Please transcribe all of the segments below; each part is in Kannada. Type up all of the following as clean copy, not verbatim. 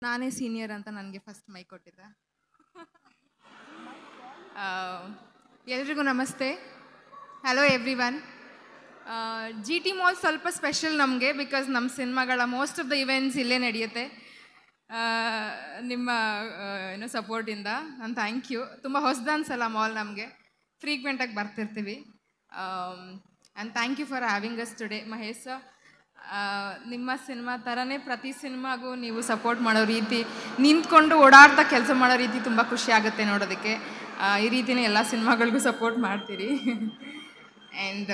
ನಾನೇ ಸೀನಿಯರ್ ಅಂತ ನನಗೆ ಫಸ್ಟ್ ಮೈಕ್ ಕೊಟ್ಟಿದ್ದೆ. ಎಲ್ರಿಗೂ ನಮಸ್ತೆ. Hello every one. G T mall ಸ್ವಲ್ಪ ಸ್ಪೆಷಲ್ ನಮಗೆ, ಬಿಕಾಸ್ ನಮ್ಮ ಸಿನಿಮಾಗಳ ಮೋಸ್ಟ್ ಆಫ್ ದ ಇವೆಂಟ್ಸ್ ಇಲ್ಲೇ ನಡೆಯುತ್ತೆ. ನಿಮ್ಮ ಏನೋ ಸಪೋರ್ಟಿಂದ ನಾನು ಥ್ಯಾಂಕ್ ಯು. ತುಂಬ ಹೊಸದು ಅನ್ಸಲ್ಲ ಮಾಲ್, ನಮಗೆ ಫ್ರೀಕ್ವೆಂಟಾಗಿ ಬರ್ತಿರ್ತೀವಿ. And thank you for having us today. Mahesh sir, ನಿಮ್ಮ ಸಿನಿಮಾ ಥರನೇ ಪ್ರತಿ ಸಿನಿಮಾಗೂ ನೀವು ಸಪೋರ್ಟ್ ಮಾಡೋ ರೀತಿ, ನಿಂತ್ಕೊಂಡು ಓಡಾಡ್ತಾ ಕೆಲಸ ಮಾಡೋ ರೀತಿ ತುಂಬ ಖುಷಿ ಆಗುತ್ತೆ ನೋಡೋದಕ್ಕೆ. ಈ ರೀತಿಯೇ ಎಲ್ಲ ಸಿನಿಮಾಗಳಿಗೂ ಸಪೋರ್ಟ್ ಮಾಡ್ತೀರಿ. ಆ್ಯಂಡ್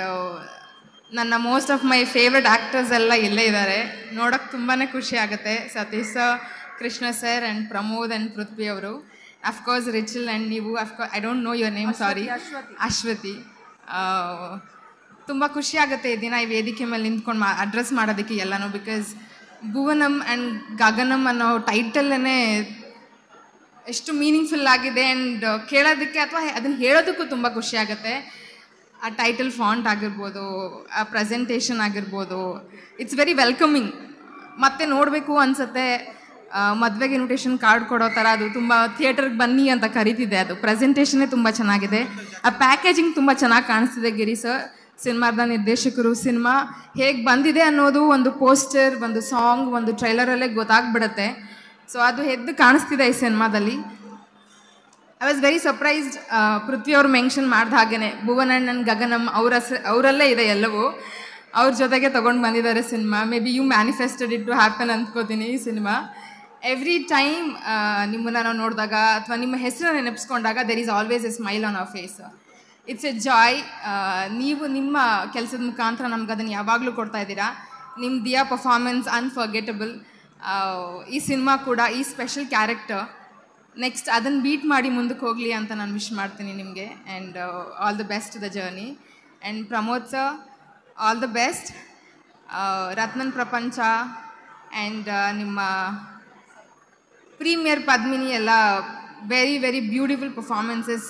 ನನ್ನ most of my favourite actors ಎಲ್ಲ ಇಲ್ಲೇ ಇದ್ದಾರೆ, ನೋಡೋಕ್ಕೆ ತುಂಬಾ ಖುಷಿ ಆಗುತ್ತೆ. Satish sir, Krishna sir and Pramod and Prithvi ಅವರು, ಅಫ್ಕೋರ್ಸ್ ರಿಚಲ್ ಆ್ಯಂಡ್ ನೀವು, of course I don't know your name, sorry, Ashwathi. ತುಂಬ ಖುಷಿ ಆಗುತ್ತೆ ಈ ದಿನ ಈ ವೇದಿಕೆ ಮೇಲೆ ನಿಂತ್ಕೊಂಡು ಅಡ್ರೆಸ್ ಮಾಡೋದಕ್ಕೆ ಎಲ್ಲನೂ. ಬಿಕಾಸ್ ಭುವನಂ ಆ್ಯಂಡ್ ಗಗನಂ ಅನ್ನೋ ಟೈಟಲ್ಲೇ ಎಷ್ಟು ಮೀನಿಂಗ್ಫುಲ್ ಆಗಿದೆ. ಆ್ಯಂಡ್ ಕೇಳೋದಕ್ಕೆ ಅಥವಾ ಅದನ್ನು ಹೇಳೋದಕ್ಕೂ ತುಂಬ ಖುಷಿ ಆಗುತ್ತೆ. ಆ ಟೈಟಲ್ ಫಾಂಟ್ ಆಗಿರ್ಬೋದು, ಆ ಪ್ರೆಸೆಂಟೇಷನ್ ಆಗಿರ್ಬೋದು, ಇಟ್ಸ್ ವೆರಿ ವೆಲ್ಕಮಿಂಗ್. ಮತ್ತೆ ನೋಡಬೇಕು ಅನಿಸುತ್ತೆ. ಮದುವೆಗೆ ಇನ್ವಿಟೇಷನ್ ಕಾರ್ಡ್ ಕೊಡೋ ಥರ ಅದು ತುಂಬ ಥಿಯೇಟರ್ಗೆ ಬನ್ನಿ ಅಂತ ಕರೀತಿದೆ. ಅದು ಪ್ರೆಸೆಂಟೇಷನ್ನೇ ತುಂಬ ಚೆನ್ನಾಗಿದೆ. ಆ ಪ್ಯಾಕೇಜಿಂಗ್ ತುಂಬ ಚೆನ್ನಾಗಿ ಕಾಣಿಸ್ತಿದೆ. ಗಿರಿ ಸರ್, ಸಿನಿಮಾದ ನಿರ್ದೇಶಕರು, ಸಿನಿಮಾ ಹೇಗೆ ಬಂದಿದೆ ಅನ್ನೋದು ಒಂದು ಪೋಸ್ಟರ್, ಒಂದು ಸಾಂಗ್, ಒಂದು ಟ್ರೈಲರಲ್ಲೇ ಗೊತ್ತಾಗ್ಬಿಡುತ್ತೆ. ಸೊ ಅದು ಎದ್ದು ಕಾಣಿಸ್ತಿದೆ ಈ ಸಿನಿಮಾದಲ್ಲಿ. I was very surprised. Prithvi ಅವರು ಮೆನ್ಷನ್ ಮಾಡಿದ ಹಾಗೇ ಭುವನ್ ಆ್ಯಂಡ್ ಗಗನಂ ಅವರಲ್ಲೇ ಇದೆ ಎಲ್ಲವೂ. ಅವ್ರ ಜೊತೆಗೆ ತೊಗೊಂಡು ಬಂದಿದ್ದಾರೆ cinema. May be you manifested it to happen ಅಂದ್ಕೋತೀನಿ ಈ ಸಿನಿಮಾ. ಎವ್ರಿ ಟೈಮ್ ನಿಮ್ಮನ್ನು ನಾವು ನೋಡಿದಾಗ ಅಥವಾ ನಿಮ್ಮ ಹೆಸರನ್ನು ನೆನಪಿಸ್ಕೊಂಡಾಗ there is always a smile on our face. It's a joy. ನೀವು ನಿಮ್ಮ ಕೆಲಸದ ಮುಖಾಂತರ ನಮ್ಗೆ ಅದನ್ನು ಯಾವಾಗಲೂ ಕೊಡ್ತಾ ಇದ್ದೀರಾ. ನಿಮ್ಮ ದಿಯಾ ಪರ್ಫಾರ್ಮೆನ್ಸ್ ಅನ್ಫರ್ಗೆಟಬಲ್. ಈ ಸಿನಿಮಾ ಕೂಡ ಈ ಸ್ಪೆಷಲ್ ಕ್ಯಾರೆಕ್ಟರ್ ನೆಕ್ಸ್ಟ್ ಅದನ್ನು ಬೀಟ್ ಮಾಡಿ ಮುಂದಕ್ಕೆ ಹೋಗಲಿ ಅಂತ ನಾನು ವಿಶ್ ಮಾಡ್ತೀನಿ ನಿಮಗೆ. And all the best the journey. And Pramod sir, all the best. Ratnan ಪ್ರಪಂಚ ಆ್ಯಂಡ್ ನಿಮ್ಮ ಪ್ರೀಮಿಯರ್ ಪದ್ಮಿನಿ ಎಲ್ಲ ವೆರಿ ವೆರಿ ಬ್ಯೂಟಿಫುಲ್ ಪರ್ಫಾರ್ಮೆನ್ಸಸ್.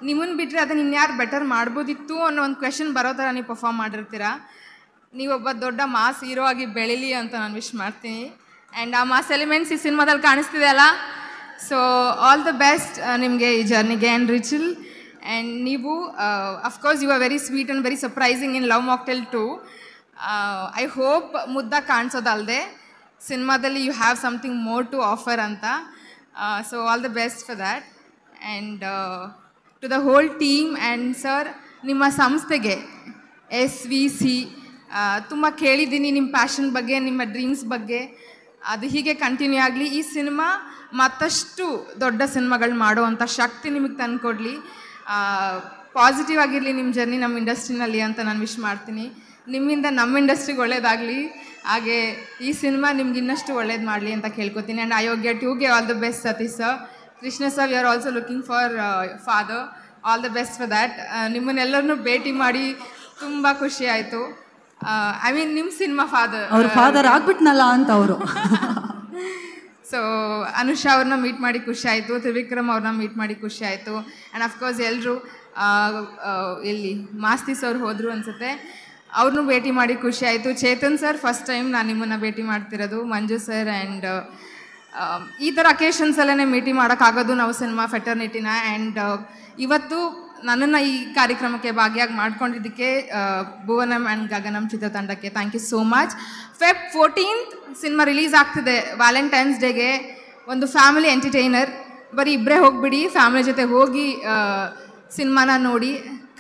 ನಿಮ್ಮನ್ನು ಬಿಟ್ಟರೆ ಅದನ್ನು ಇನ್ಯಾರು ಬೆಟರ್ ಮಾಡ್ಬೋದಿತ್ತು ಅನ್ನೋ ಒಂದು ಕ್ವೆಶನ್ ಬರೋ ಥರ ನೀವು ಪರ್ಫಾರ್ಮ್ ಮಾಡಿರ್ತೀರ. ನೀವೊಬ್ಬ ದೊಡ್ಡ ಮಾಸ್ ಹೀರೋ ಆಗಿ ಬೆಳೀಲಿ ಅಂತ ನಾನು ವಿಶ್ ಮಾಡ್ತೀನಿ. ಆ್ಯಂಡ್ ಆ ಮಾಸ್ ಎಲಿಮೆಂಟ್ಸ್ ಈ ಸಿನಿಮಾದಲ್ಲಿ ಕಾಣಿಸ್ತಿದೆ ಅಲ್ಲ. ಸೊ ಆಲ್ ದ ಬೆಸ್ಟ್ ನಿಮಗೆ ಈ ಜರ್ನಿಗೆ. ಆ್ಯಂಡ್ ರಿಚಲ್, ಆ್ಯಂಡ್ ನೀವು of course you are very sweet and very surprising in Love Mocktail 2. I hope ಮುದ್ದಾಗ ಕಾಣಿಸೋದಲ್ಲದೆ ಸಿನಿಮಾದಲ್ಲಿ you have something more to offer ಅಂತ. So all the best for that. And to the whole team. And sir, ನಿಮ್ಮ ಸಂಸ್ಥೆಗೆ SVC ತುಂಬ ಕೇಳಿದ್ದೀನಿ ನಿಮ್ಮ ಪ್ಯಾಷನ್ ಬಗ್ಗೆ, ನಿಮ್ಮ ಡ್ರೀಮ್ಸ್ ಬಗ್ಗೆ. ಅದು ಹೀಗೆ ಕಂಟಿನ್ಯೂ ಆಗಲಿ. ಈ ಸಿನಿಮಾ ಮತ್ತಷ್ಟು ದೊಡ್ಡ ಸಿನಿಮಾಗಳು ಮಾಡುವಂಥ ಶಕ್ತಿ ನಿಮಗೆ ತಂದುಕೊಡ್ಲಿ. ಪಾಸಿಟಿವ್ ಆಗಿರಲಿ ನಿಮ್ಮ ಜರ್ನಿ ನಮ್ಮ ಇಂಡಸ್ಟ್ರಿನಲ್ಲಿ ಅಂತ ನಾನು ವಿಶ್ ಮಾಡ್ತೀನಿ. ನಿಮ್ಮಿಂದ ನಮ್ಮ ಇಂಡಸ್ಟ್ರಿಗೆ ಒಳ್ಳೇದಾಗಲಿ, ಹಾಗೆ ಈ ಸಿನಿಮಾ ನಿಮ್ಗೆ ಇನ್ನಷ್ಟು ಒಳ್ಳೇದು ಮಾಡಲಿ ಅಂತ ಕೇಳ್ಕೊತೀನಿ. ಆ್ಯಂಡ್ ಅಯೋಗ್ಯ 2ಗೆ all the best. Satish sir, Krishna sir, we are also looking for Father. All the best for that. ನಿಮ್ಮನ್ನೆಲ್ಲರನ್ನೂ ಭೇಟಿ ಮಾಡಿ ತುಂಬ ಖುಷಿ ಆಯಿತು. ಐ ಮೀನ್ ನಿಮ್ಮ ಸಿನಿಮಾ ಅವ್ರ ಫಾದರ್ ಆಗ್ಬಿಟ್ನಲ್ಲ ಅಂತ ಅವರು. ಸೊ ಅನುಷಾ ಅವ್ರನ್ನ ಮೀಟ್ ಮಾಡಿ ಖುಷಿ ಆಯಿತು. ತ್ರಿವಿಕ್ರಮ್ ಅವ್ರನ್ನ ಮೀಟ್ ಮಾಡಿ ಖುಷಿ ಆಯಿತು. ಆ್ಯಂಡ್ ಅಫ್ಕೋರ್ಸ್ ಎಲ್ಲರೂ ಎಲ್ಲಿ ಮಾಸ್ತಿಸ್ ಅವ್ರು ಹೋದರು ಅನಿಸುತ್ತೆ, ಅವ್ರನ್ನೂ ಭೇಟಿ ಮಾಡಿ ಖುಷಿ ಆಯಿತು. ಚೇತನ್ ಸರ್, ಫಸ್ಟ್ ಟೈಮ್ ನಾನು ನಿಮ್ಮನ್ನು ಭೇಟಿ ಮಾಡ್ತಿರೋದು. ಮಂಜು ಸರ್, ಆ್ಯಂಡ್ ಈ ಥರ ಅಕೇಶನ್ಸಲ್ಲೇ ಮೀಟಿ ಮಾಡೋಕ್ಕಾಗೋದು ನಾವು ಸಿನಿಮಾ ಫೆಟರ್ನಿಟಿನ. ಆ್ಯಂಡ್ ಇವತ್ತು ನನ್ನನ್ನು ಈ ಕಾರ್ಯಕ್ರಮಕ್ಕೆ ಭಾಗಿಯಾಗಿ ಮಾಡ್ಕೊಂಡಿದ್ದಕ್ಕೆ ಭುವನಂ ಆ್ಯಂಡ್ ಗಗನಂ ಚಿತ್ರತಂಡಕ್ಕೆ thank you so much. Feb 14th cinema release ಆಗ್ತಿದೆ ವ್ಯಾಲೆಂಟೈನ್ಸ್ ಡೇಗೆ. ಒಂದು ಫ್ಯಾಮಿಲಿ ಎಂಟರ್ಟೈನರ್. ಬರೀ ಇಬ್ಬರೇ ಹೋಗಿಬಿಡಿ, ಫ್ಯಾಮಿಲಿ ಜೊತೆ ಹೋಗಿ ಸಿನಿಮಾನ ನೋಡಿ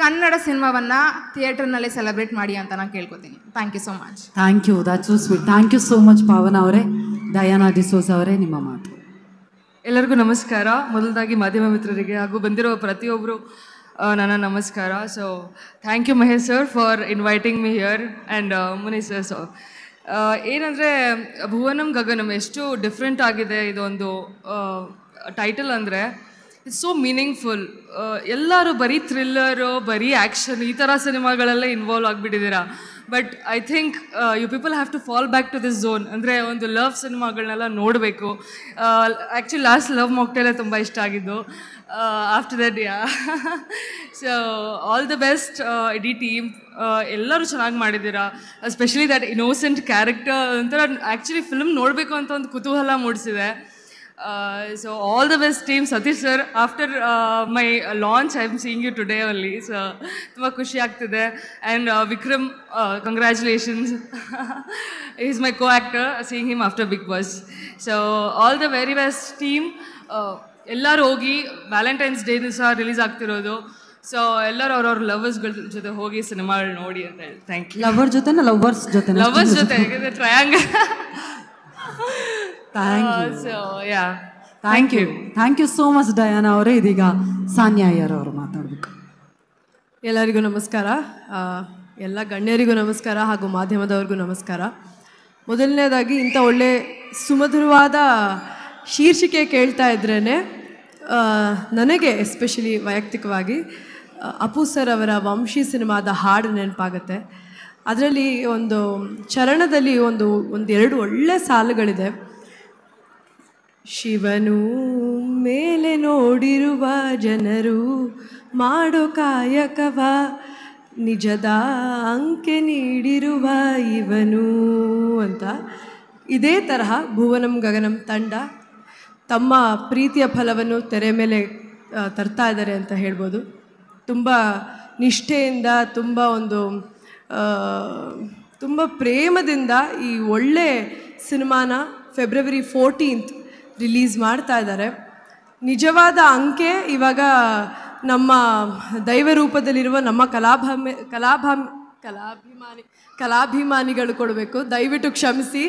ಕನ್ನಡ ಸಿನಿಮಾವನ್ನು ಥಿಯೇಟರ್ನಲ್ಲೇ ಸೆಲೆಬ್ರೇಟ್ ಮಾಡಿ ಅಂತ ನಾನು ಕೇಳ್ಕೊತೀನಿ. Thank you so much. Thank you, that's so sweet. Thank you so much Bhavana ಅವರೇ. ಡಯಾನಾ ಡಿಸೋಜ ಅವರೇ, ನಿಮ್ಮ ಮಾತು. ಎಲ್ಲರಿಗೂ ನಮಸ್ಕಾರ. ಮೊದಲದಾಗಿ ಮಾಧ್ಯಮ ಮಿತ್ರರಿಗೆ ಹಾಗೂ ಬಂದಿರೋ ಪ್ರತಿಯೊಬ್ಬರು ನನ್ನ ನಮಸ್ಕಾರ. So thank you Mahesh sir for inviting me here and Muni sir. ಏನಂದರೆ ಭುವನಂ ಗಗನಂ ಎಷ್ಟು ಡಿಫ್ರೆಂಟ್ ಆಗಿದೆ ಇದೊಂದು ಟೈಟಲ್ ಅಂದರೆ. It's so meaningful. ಎಲ್ಲರೂ ಬರೀ ಥ್ರಿಲ್ಲರು, ಬರೀ ಆ್ಯಕ್ಷನ್ ಈ ಥರ ಸಿನಿಮಾಗಳಲ್ಲೇ ಇನ್ವಾಲ್ವ್ ಆಗಿಬಿಟ್ಟಿದ್ದೀರಾ. But I think you people have to fall back to this zone. ಅಂದರೆ ಒಂದು ಲವ್ ಸಿನಿಮಾಗಳನ್ನೆಲ್ಲ ನೋಡಬೇಕು. ಆ್ಯಕ್ಚುಲಿ ಲಾಸ್ಟ್ ಲವ್ ಮಾಕ್ಟೇಲೇ ತುಂಬ ಇಷ್ಟ ಆಗಿದ್ದು. After that so all the best ಇಡೀ ಟೀಮ್. ಎಲ್ಲರೂ ಚೆನ್ನಾಗಿ ಮಾಡಿದ್ದೀರಾ. ಎಸ್ಪೆಷಲಿ ದಟ್ ಇನ್ನೋಸೆಂಟ್ ಕ್ಯಾರೆಕ್ಟರ್ ಒಂಥರ ಆ್ಯಕ್ಚುಲಿ ಫಿಲ್ಮ್ ನೋಡಬೇಕು ಅಂತ ಒಂದು ಕುತೂಹಲ ಮೂಡಿಸಿದೆ. So all the best team. Satish sir, after my launch I am seeing you today only. So ತುಂಬ ಖುಷಿ ಆಗ್ತಿದೆ. And Vikram, congratulations. Is my co actor, seeing him after Bigg Boss. So all the very best team. ಎಲ್ಲರೂ ಹೋಗಿ ವ್ಯಾಲೆಂಟೈನ್ಸ್ ಡೇ ದಿವಸ ರಿಲೀಸ್ ಆಗ್ತಿರೋದು. ಸೊ ಎಲ್ಲರೂ ಅವ್ರವ್ರ ಲವರ್ಸ್ಗಳ ಜೊತೆ ಹೋಗಿ ಸಿನಿಮಾಗಳು ನೋಡಿ ಅಂತ ಹೇಳಿ. Thank you. ಲವರ್ ಜೊತೆನಾ ಲವರ್ಸ್ ಜೊತೆ? ಲವರ್ಸ್ ಜೊತೆ, triangle. So yeah, thank you so much Diana ಅವರೇ. ಇದೀಗ ಸಾನ್ಯಾ ಅಯ್ಯರ್ ಅವರು ಮಾತಾಡಬೇಕು. ಎಲ್ಲರಿಗೂ ನಮಸ್ಕಾರ. ಎಲ್ಲ ಗಣ್ಯರಿಗೂ ನಮಸ್ಕಾರ ಹಾಗೂ ಮಾಧ್ಯಮದವ್ರಿಗೂ ನಮಸ್ಕಾರ. ಮೊದಲನೇದಾಗಿ ಇಂಥ ಒಳ್ಳೆ ಸುಮಧುರವಾದ ಶೀರ್ಷಿಕೆ ಕೇಳ್ತಾ ಇದ್ರೇ ನನಗೆ ಎಸ್ಪೆಷಲಿ ವೈಯಕ್ತಿಕವಾಗಿ ಅಪು ಸರ್ ಅವರ ವಂಶಿ ಸಿನಿಮಾದ ಹಾಡು ನೆನಪಾಗುತ್ತೆ. ಅದರಲ್ಲಿ ಒಂದು ಚರಣದಲ್ಲಿ ಒಂದೆರಡು ಒಳ್ಳೆ ಸಾಲುಗಳಿದೆ. ಶಿವನು ಮೇಲೆ ನೋಡಿರುವ ಜನರು ಮಾಡೋ ಕಾಯಕವ ನಿಜದ ಅಂಕೆ ನೀಡಿರುವ ಇವನು ಅಂತ. ಇದೇ ತರಹ ಭುವನಂ ಗಗನಂ ತಂಡ ತಮ್ಮ ಪ್ರೀತಿಯ ಫಲವನ್ನು ತೆರೆ ಮೇಲೆ ತರ್ತಾ ಇದ್ದಾರೆ ಅಂತ ಹೇಳ್ಬೋದು. ತುಂಬ ನಿಷ್ಠೆಯಿಂದ, ತುಂಬ ಪ್ರೇಮದಿಂದ ಈ ಒಳ್ಳೆ ಸಿನಿಮಾನ February 14th ರಿಲೀಸ್ ಮಾಡ್ತಾ ಇದ್ದಾರೆ. ನಿಜವಾದ ಅಂಕೆ ಇವಾಗ ನಮ್ಮ ದೈವ ರೂಪದಲ್ಲಿರುವ ನಮ್ಮ ಕಲಾಭಿಮಾನಿಗಳು ಕೊಡಬೇಕು. ದಯವಿಟ್ಟು ಕ್ಷಮಿಸಿ,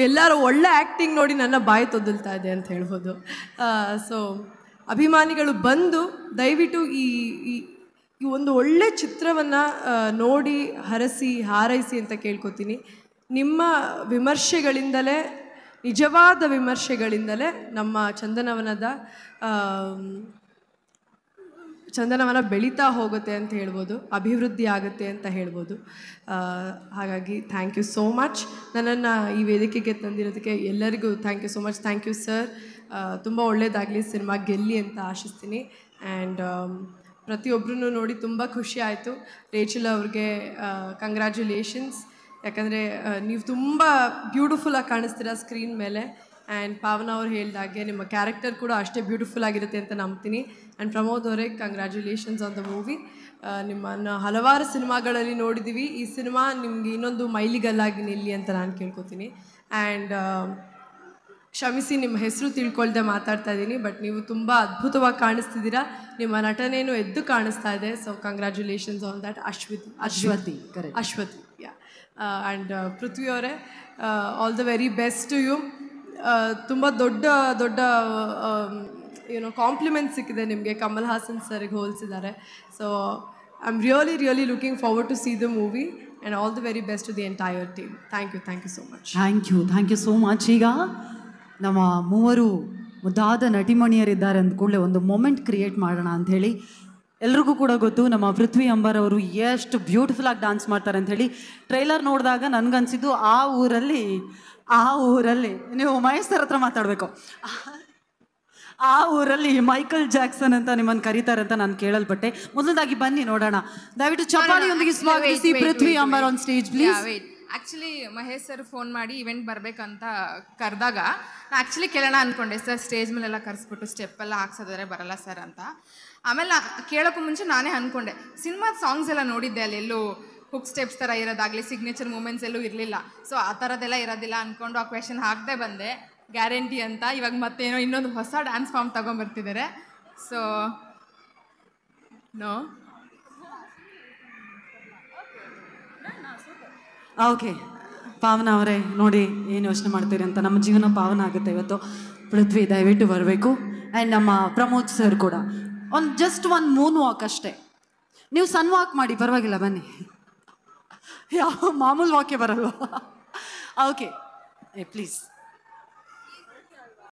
ಎಲ್ಲರೂ ಒಳ್ಳೆ ಆ್ಯಕ್ಟಿಂಗ್ ನೋಡಿ ನನ್ನ ಬಾಯಿ ತೊದಲ್ತಾ ಇದೆ ಅಂತ ಹೇಳ್ಬೋದು. ಸೊ ಅಭಿಮಾನಿಗಳು ಬಂದು ದಯವಿಟ್ಟು ಈ ಒಂದು ಒಳ್ಳೆ ಚಿತ್ರವನ್ನು ನೋಡಿ ಹರಸಿ ಹಾರೈಸಿ ಅಂತ ಕೇಳ್ಕೊತೀನಿ. ನಿಮ್ಮ ವಿಮರ್ಶೆಗಳಿಂದಲೇ, ನಿಜವಾದ ವಿಮರ್ಶೆಗಳಿಂದಲೇ ನಮ್ಮ ಚಂದನವನ ಬೆಳೀತಾ ಹೋಗುತ್ತೆ ಅಂತ ಹೇಳ್ಬೋದು, ಅಭಿವೃದ್ಧಿ ಆಗುತ್ತೆ ಅಂತ ಹೇಳ್ಬೋದು. ಹಾಗಾಗಿ ಥ್ಯಾಂಕ್ ಯು ಸೋ ಮಚ್. ನನ್ನನ್ನು ಈ ವೇದಿಕೆಗೆ ತಂದಿರೋದಕ್ಕೆ ಎಲ್ಲರಿಗೂ thank you so much. Thank you sir. ತುಂಬ ಒಳ್ಳೆಯದಾಗಲಿ, ಸಿನಿಮಾ ಗೆಲ್ಲಿ ಅಂತ ಆಶಿಸ್ತೀನಿ. ಆ್ಯಂಡ್ ಪ್ರತಿಯೊಬ್ಬರೂ ನೋಡಿ ತುಂಬ ಖುಷಿ ಆಯಿತು. ರೇಚಲ್ ಅವ್ರಿಗೆ ಕಂಗ್ರ್ಯಾಚುಲೇಷನ್ಸ್. ಯಾಕಂದರೆ ನೀವು ತುಂಬ ಬ್ಯೂಟಿಫುಲ್ಲಾಗಿ ಕಾಣಿಸ್ತೀರಾ ಸ್ಕ್ರೀನ್ ಮೇಲೆ. ಆ್ಯಂಡ್ ಪಾವನ ಅವ್ರು ಹೇಳಿದಾಗೆ ನಿಮ್ಮ ಕ್ಯಾರೆಕ್ಟರ್ ಕೂಡ ಅಷ್ಟೇ ಬ್ಯೂಟಿಫುಲ್ ಆಗಿರುತ್ತೆ ಅಂತ ನಂಬ್ತೀನಿ. ಆ್ಯಂಡ್ ಪ್ರಮೋದ್ ಅವರೇ, ಕಂಗ್ರ್ಯಾಚುಲೇಷನ್ಸ್ ಆನ್ ದ ಮೂವಿ. ನಿಮ್ಮನ್ನು ಹಲವಾರು ಸಿನಿಮಾಗಳಲ್ಲಿ ನೋಡಿದ್ದೀವಿ. ಈ ಸಿನಿಮಾ ನಿಮಗೆ ಇನ್ನೊಂದು ಮೈಲಿಗಲ್ಲಾಗಿ ನಿಲ್ಲಿ ಅಂತ ನಾನು ಕೇಳ್ಕೊತೀನಿ. ಆ್ಯಂಡ್ ಕ್ಷಮಿಸಿ, ನಿಮ್ಮ ಹೆಸರು ತಿಳ್ಕೊಳ್ದೆ ಮಾತಾಡ್ತಾ ಇದ್ದೀನಿ, ಬಟ್ ನೀವು ತುಂಬ ಅದ್ಭುತವಾಗಿ ಕಾಣಿಸ್ತಿದ್ದೀರಾ. ನಿಮ್ಮ ನಟನೇನು ಎದ್ದು ಕಾಣಿಸ್ತಾ ಇದೆ. So congratulations on that. Ashwathi yeah. And Prithvi ಅವರೇ, all the very best to you. ತುಂಬ ದೊಡ್ಡ ಕಾಂಪ್ಲಿಮೆಂಟ್ ಸಿಕ್ಕಿದೆ ನಿಮಗೆ. ಕಮಲ್ ಹಾಸನ್ ಸರ್ಗೆ ಹೋಲಿಸಿದ್ದಾರೆ. So I am really looking forward to see the movie. And all the very best to the entire team. Thank you so much. Thank you so much. ಈಗ ನಮ್ಮ ಮೂವರು ಮುದ್ದಾದ ನಟಿಮಣಿಯರಿದ್ದಾರೆ ಅಂದ ಕೂಡಲೇ ಒಂದು ಮೊಮೆಂಟ್ ಕ್ರಿಯೇಟ್ ಮಾಡೋಣ ಅಂಥೇಳಿ. ಎಲ್ರಿಗೂ ಕೂಡ ಗೊತ್ತು ನಮ್ಮ ಪೃಥ್ವಿ ಅಂಬರ್ ಅವರು ಎಷ್ಟು ಬ್ಯೂಟಿಫುಲ್ಲಾಗಿ ಡಾನ್ಸ್ ಮಾಡ್ತಾರೆ ಅಂಥೇಳಿ. ಟ್ರೈಲರ್ ನೋಡಿದಾಗ ನನಗನ್ಸಿದ್ದು ಆ ಊರಲ್ಲಿ ನೀವು ಮಹೇಶ್ ಸರ್ ಹತ್ರ ಮಾತಾಡಬೇಕು. ಆ ಊರಲ್ಲಿ ಮೈಕಲ್ ಜಾಕ್ಸನ್ ಅಂತ ನಿಮ್ಮನ್ನು ಕರೀತಾರೆ ಅಂತ ನಾನು ಕೇಳಲ್ಪಟ್ಟೆ. ಮೊದಲದಾಗಿ ಬನ್ನಿ ನೋಡೋಣ. ದಯವಿಟ್ಟು ಚಪ್ಪಾಳಿಯೊಂದಿಗೆ ಸ್ವಾಗತಿಸಿ Prithvi Ambar on stage please. Actually Mahesh sir phone ಮಾಡಿ ಇವೆಂಟ್ ಬರಬೇಕಂತ ಕರೆದಾಗ ನಾನು ಆ್ಯಕ್ಚುಲಿ ಕೇಳೋಣ ಅಂದ್ಕೊಂಡೆ, ಸರ್ ಸ್ಟೇಜ್ ಮೇಲೆಲ್ಲ ಕರೆಸ್ಬಿಟ್ಟು ಸ್ಟೆಪ್ಪೆಲ್ಲ ಹಾಕ್ಸೋದಾದ್ರೆ ಬರಲ್ಲ ಸರ್ ಅಂತ. ಆಮೇಲೆ ಕೇಳೋಕ್ಕೂ ಮುಂಚೆ ನಾನೇ ಅಂದ್ಕೊಂಡೆ, ಸಿನಿಮಾದ ಸಾಂಗ್ಸ್ ಎಲ್ಲ ನೋಡಿದ್ದೆ, ಅಲ್ಲಿ ಎಲ್ಲೂ ಹುಕ್ ಸ್ಟೆಪ್ಸ್ ಥರ ಇರೋದಾಗಲಿ ಸಿಗ್ನೇಚರ್ ಮೂಮೆಂಟ್ಸ್ ಎಲ್ಲೂ ಇರಲಿಲ್ಲ. ಸೊ ಆ ಥರದ್ದೆಲ್ಲ ಇರೋದಿಲ್ಲ ಅಂದ್ಕೊಂಡು ಆ ಕ್ವೆಶನ್ ಹಾಕದೆ ಬಂದೆ, ಗ್ಯಾರಂಟಿ ಅಂತ. ಇವಾಗ ಮತ್ತೇನೋ ಇನ್ನೊಂದು ಹೊಸ ಡ್ಯಾನ್ಸ್ ಫಾರ್ಮ್ ತೊಗೊಂಬರ್ತಿದ್ದಾರೆ. So no okay. ಪಾವನ ಅವರೇ, ನೋಡಿ ಏನು ಯೋಚನೆ ಮಾಡ್ತೀರಿ ಅಂತ. ನಮ್ಮ ಜೀವನ ಪಾವನ ಆಗುತ್ತೆ ಇವತ್ತು. ಪೃಥ್ವಿ ದಯವಿಟ್ಟು ಬರಬೇಕು. ಆ್ಯಂಡ್ ನಮ್ಮ ಪ್ರಮೋದ್ ಸರ್ ಕೂಡ ಜಸ್ಟ್ ಒಂದು ಮೂನ್ ವಾಕ್ ಅಷ್ಟೇ. ನೀವು ಸನ್ ವಾಕ್ ಮಾಡಿ ಪರವಾಗಿಲ್ಲ, ಬನ್ನಿ. ಯಾವ ಮಾಮೂಲು ವಾಕೆ ಬರಲ್ವ? Okay please.